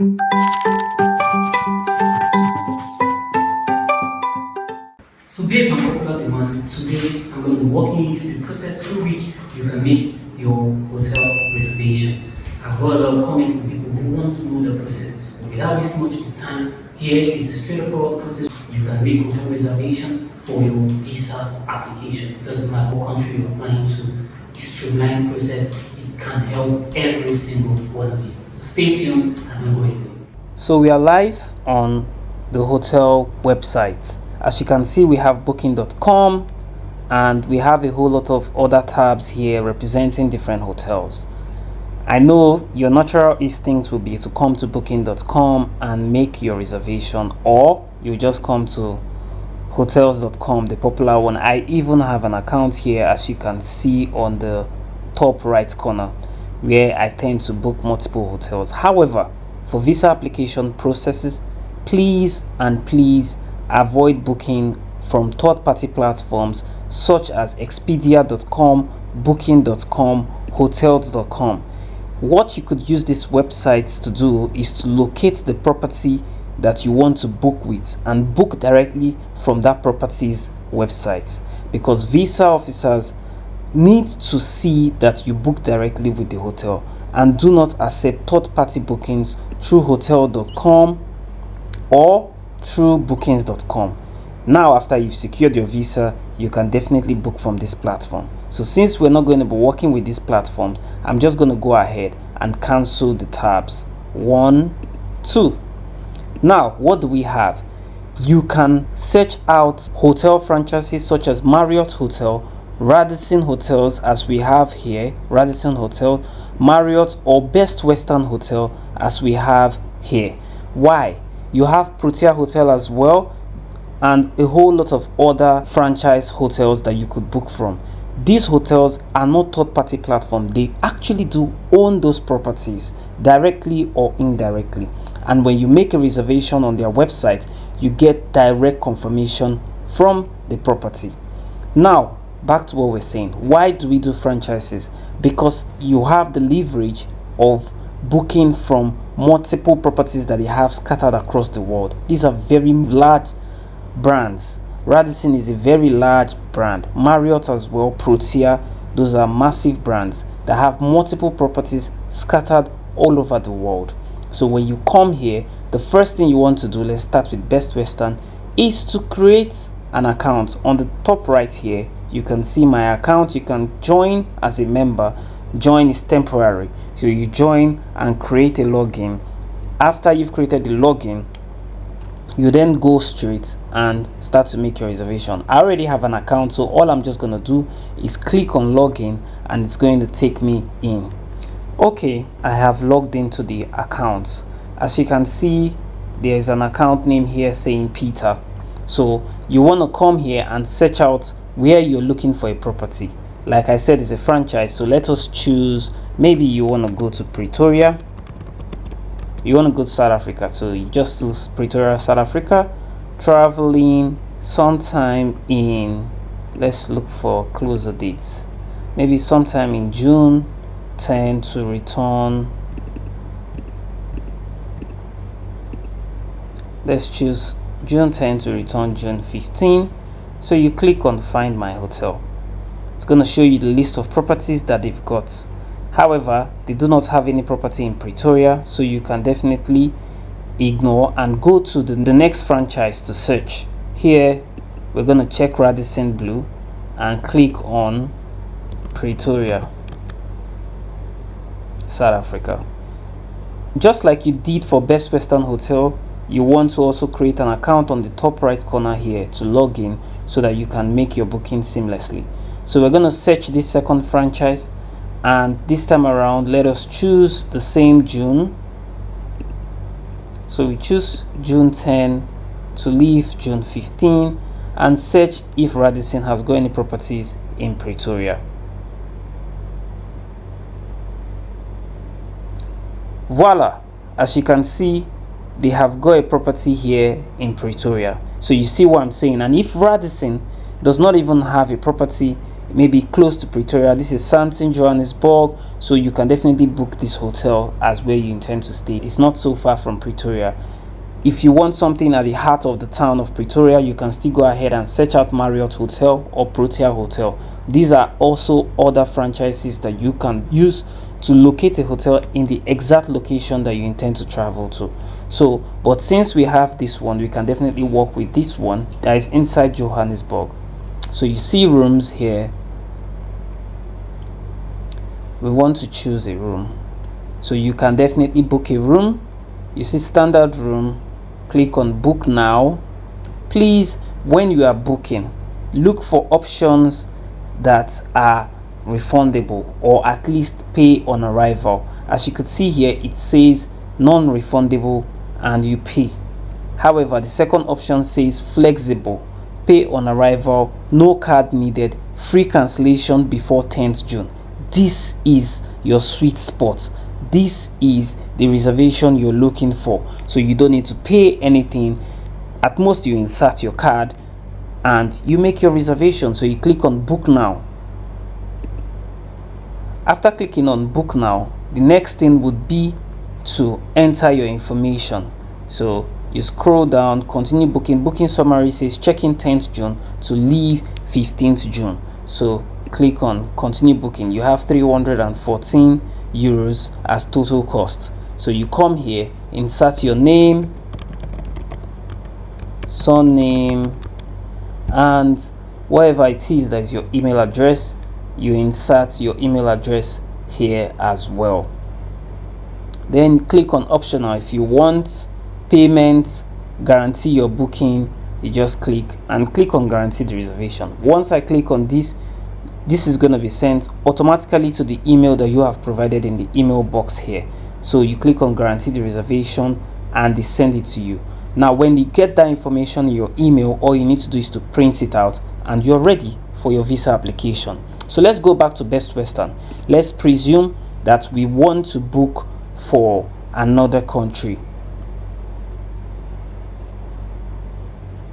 So based on popular demand, today I'm going to be walking you through the process through which you can make your hotel reservation. I've got a lot of comments from people who want to know the process. But without wasting much of your time, here is the straightforward process. You can make hotel reservation for your visa application. It doesn't matter what country you're applying to. It's a streamlined process. It can help every single one of you. So stay tuned and don't go anywhere. So we are live on the hotel website. As you can see, we have booking.com and we have a whole lot of other tabs here representing different hotels. I know your natural instinct will be to come to booking.com and make your reservation, or you just come to hotels.com, the popular one. I even have an account here, as you can see on the top right corner, where I tend to book multiple hotels. However, for visa application processes, please avoid booking from third-party platforms such as expedia.com, booking.com, hotels.com. What you could use these websites to do is to locate the property that you want to book with and book directly from that property's website, because visa officers need to see that you book directly with the hotel and do not accept third-party bookings through hotel.com or through bookings.com. Now, after you've secured your visa, you can definitely book from this platform. So since we're not going to be working with these platforms, I'm just going to go ahead and cancel the tabs 1, 2. Now, what do we have? You can search out hotel franchises such as Marriott Hotel, Radisson Hotels, as we have here, Radisson Hotel, Marriott, or Best Western Hotel, as we have here. Why? You have Protea Hotel as well, and a whole lot of other franchise hotels that you could book from. These hotels are not third-party platform. They actually do own those properties directly or indirectly. And when you make a reservation on their website, you get direct confirmation from the property. Now, back to what we're saying. Why do we do franchises? Because you have the leverage of booking from multiple properties that they have scattered across the world. These are very large brands. Radisson is a very large brand. Marriott as well, Protea, those are massive brands that have multiple properties scattered all over the world. So when you come here, the first thing you want to do, let's start with Best Western, is to create an account. On the top right here, you can see my account. You can join as a member. Join is temporary, so you join and create a login. After you've created the login, you then go straight and start to make your reservation. I already have an account, so all I'm just going to do is click on login and it's going to take me in. Okay, I have logged into the account. As you can see, there's an account name here saying Peter. So you want to come here and search out where you're looking for a property. Like I said, it's a franchise, so let us choose. Maybe you want to go to Pretoria. You want to go to South Africa, so you just choose Pretoria, South Africa. Traveling sometime in, let's look for closer dates. Maybe sometime in June 10 to return. Let's choose June 10 to return June 15. So you click on Find My Hotel. It's going to show you the list of properties that they've got. However, they do not have any property in Pretoria, so you can definitely ignore and go to the next franchise to search. Here, we're going to check Radisson Blu and click on Pretoria, South Africa. Just like you did for Best Western Hotel, you want to also create an account on the top right corner here to log in so that you can make your booking seamlessly. So we're going to search this second franchise, and this time around let us choose the same June. So we choose June 10 to leave June 15 and search if Radisson has got any properties in Pretoria. Voila, as you can see, they have got a property here in Pretoria. So you see what I'm saying. And if Radisson does not even have a property maybe close to Pretoria. This is Santon, Johannesburg, so you can definitely book this hotel as where you intend to stay. It's not so far from Pretoria. If you want something at the heart of the town of Pretoria, you can still go ahead and search out Marriott Hotel or Protea Hotel. These are also other franchises that you can use to locate a hotel in the exact location that you intend to travel to. So, but since we have this one, we can definitely work with this one that is inside Johannesburg. So you see rooms here. We want to choose a room. So you can definitely book a room. You see standard room. Click on book now. Please, when you are booking, look for options that are refundable or at least pay on arrival. As you could see here, it says non-refundable and you pay. However, the second option says flexible, pay on arrival, no card needed, free cancellation before 10th June. This is your sweet spot. This is the reservation you're looking for. So you don't need to pay anything. At most, you insert your card and you make your reservation. So you click on book now. After clicking on book now, the next thing would be to enter your information. So you scroll down, continue booking. Booking summary says check-in 10th June to leave 15th June. So click on continue booking. You have 314 euros as total cost. So you come here, insert your name, surname, and whatever it is that is your email address. You insert your email address here as well. Then click on optional. If you want payment, guarantee your booking, you just click on guarantee the reservation. Once I click on this is going to be sent automatically to the email that you have provided in the email box here. So you click on guarantee the reservation and they send it to you. Now when you get that information in your email, all you need to do is to print it out and you're ready for your visa application. So let's go back to Best Western. Let's presume that we want to book for another country.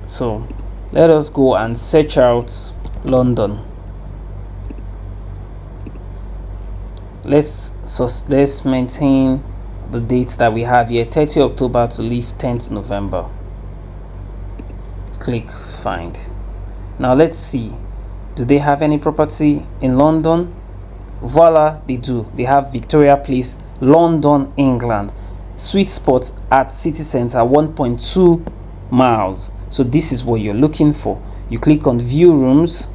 So let us go and search out London. Let's maintain the dates that we have here, 30 October to leave 10th November. Click find. Now let's see, do they have any property in London? Voila, they do. They have Victoria Place, London, England. Sweet spot at city center, 1.2 miles. So this is what you're looking for. You click on view rooms.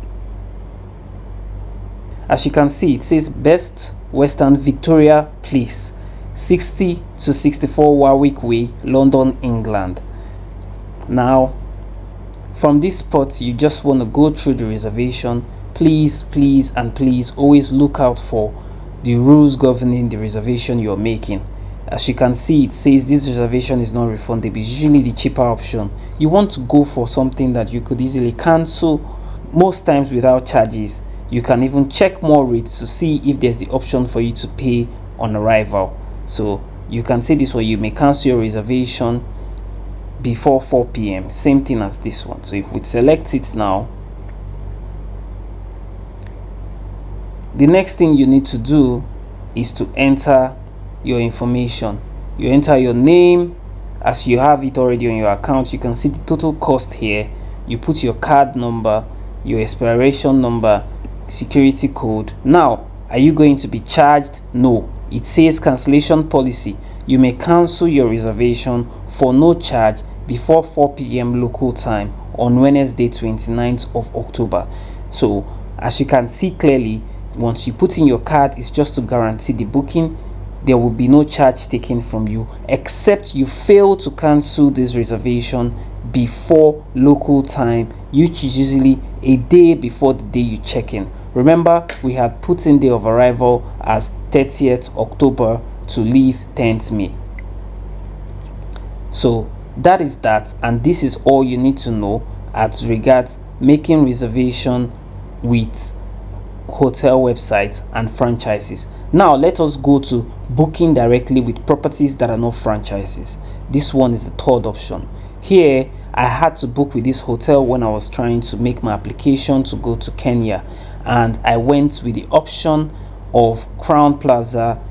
As you can see, it says Best Western Victoria Place, 60 to 64 Warwick Way, London, England. Now from this spot, you just want to go through the reservation. Please always look out for the rules governing the reservation you're making. As you can see, it says this reservation is not refundable. It's usually the cheaper option. You want to go for something that you could easily cancel, most times without charges. You can even check more rates to see if there's the option for you to pay on arrival. So you can say this way, you may cancel your reservation before 4 p.m. Same thing as this one. So if we select it now, the next thing you need to do is to enter your information. You enter your name. As you have it already on your account, you can see the total cost here. You put your card number, your expiration number, security code. Now, are you going to be charged? No. It says cancellation policy. You may cancel your reservation for no charge before 4 p.m. local time on Wednesday 29th of October. So as you can see clearly, once you put in your card, it's just to guarantee the booking. There will be no charge taken from you, except you fail to cancel this reservation before local time, which is usually a day before the day you check in. Remember, we had put in day of arrival as 30th October to leave 10th May. So that is that, and this is all you need to know as regards making reservation with hotel websites and franchises. Now let us go to booking directly with properties that are not franchises. This one is the third option. Here I had to book with this hotel when I was trying to make my application to go to Kenya, and I went with the option of Crown Plaza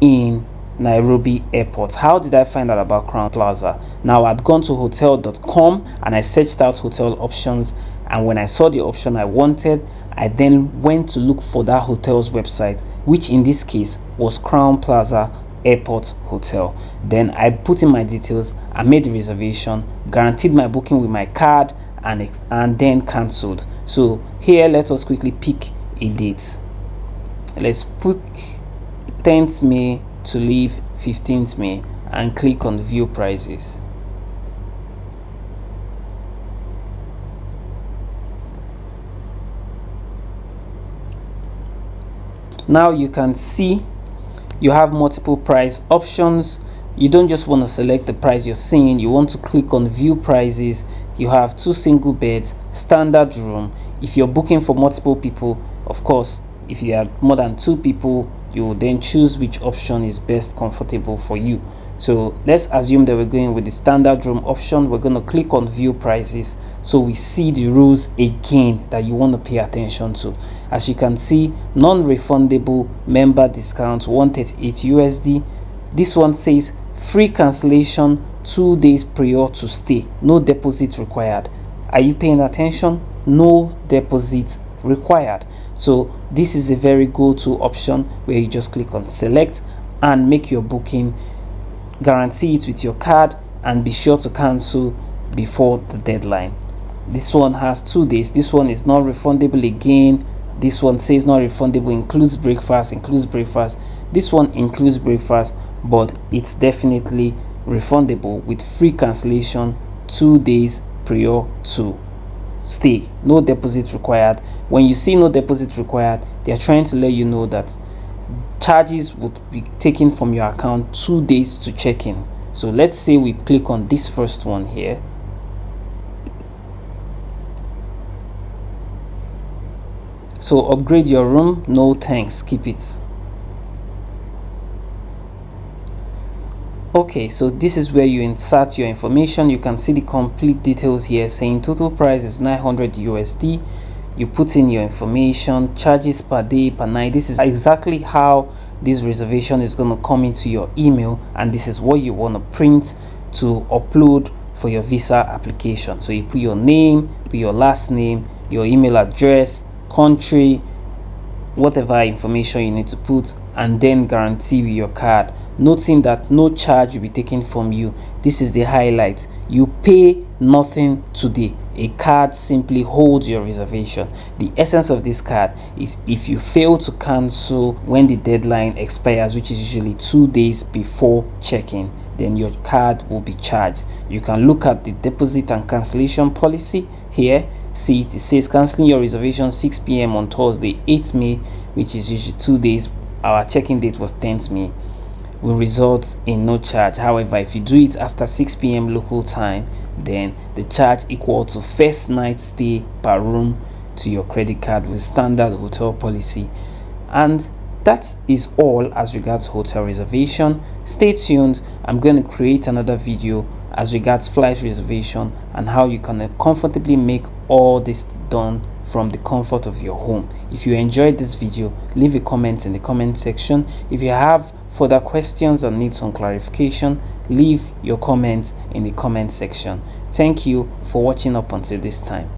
in Nairobi Airport. How did I find out about Crown Plaza? Now, I'd gone to hotel.com and I searched out hotel options, and when I saw the option I wanted, I then went to look for that hotel's website, which in this case was Crown Plaza Airport Hotel. Then I put in my details, I made the reservation, guaranteed my booking with my card, and then cancelled. So here, let us quickly pick a date. Let's pick 10th May to leave 15th May and click on view prices. Now you can see you have multiple price options. You don't just want to select the price you're seeing, you want to click on view prices. You have 2 single beds, standard room. If you're booking for multiple people, of course, if you are more than 2 people, you will then choose which option is best comfortable for you. So let's assume that we're going with the standard room option. We're going to click on view prices, so we see the rules again that you want to pay attention to. As you can see, non-refundable member discount 138 USD. This one says free cancellation 2 days prior to stay, no deposit required. Are you paying attention? No deposit required. So this is a very go-to option where you just click on select and make your booking, guarantee it with your card, and be sure to cancel before the deadline. This one has 2 days. This one is not refundable again. This one says not refundable, includes breakfast. This one includes breakfast, but it's definitely refundable with free cancellation 2 days prior to stay, no deposit required. When you see no deposit required, they are trying to let you know that charges would be taken from your account 2 days to check in. So let's say we click on this first one here. So upgrade your room, no thanks, keep it. Okay, so this is where you insert your information. You can see the complete details here saying total price is 900 USD. You put in your information, charges per day, per night. This is exactly how this reservation is going to come into your email, and this is what you want to print to upload for your visa application. So you put your name, put your last name, your email address, country, whatever information you need to put, and then guarantee with your card, noting that no charge will be taken from you. This is the highlight. You pay nothing today. A card simply holds your reservation. The essence of this card is if you fail to cancel when the deadline expires, which is usually 2 days before check-in, then your card will be charged. You can look at the deposit and cancellation policy here. See it says canceling your reservation 6 p.m. on Thursday 8th May, which is usually 2 days. Our check-in date was 10th May, will result in no charge. However, if you do it after 6 p.m. local time, then the charge equal to first night stay per room to your credit card with standard hotel policy. And that is all as regards hotel reservation. Stay tuned. I'm going to create another video as regards flight reservation and how you can comfortably make all this done from the comfort of your home. If you enjoyed this video, leave a comment in the comment section. If you have further questions or need some clarification, leave your comment in the comment section. Thank you for watching up until this time.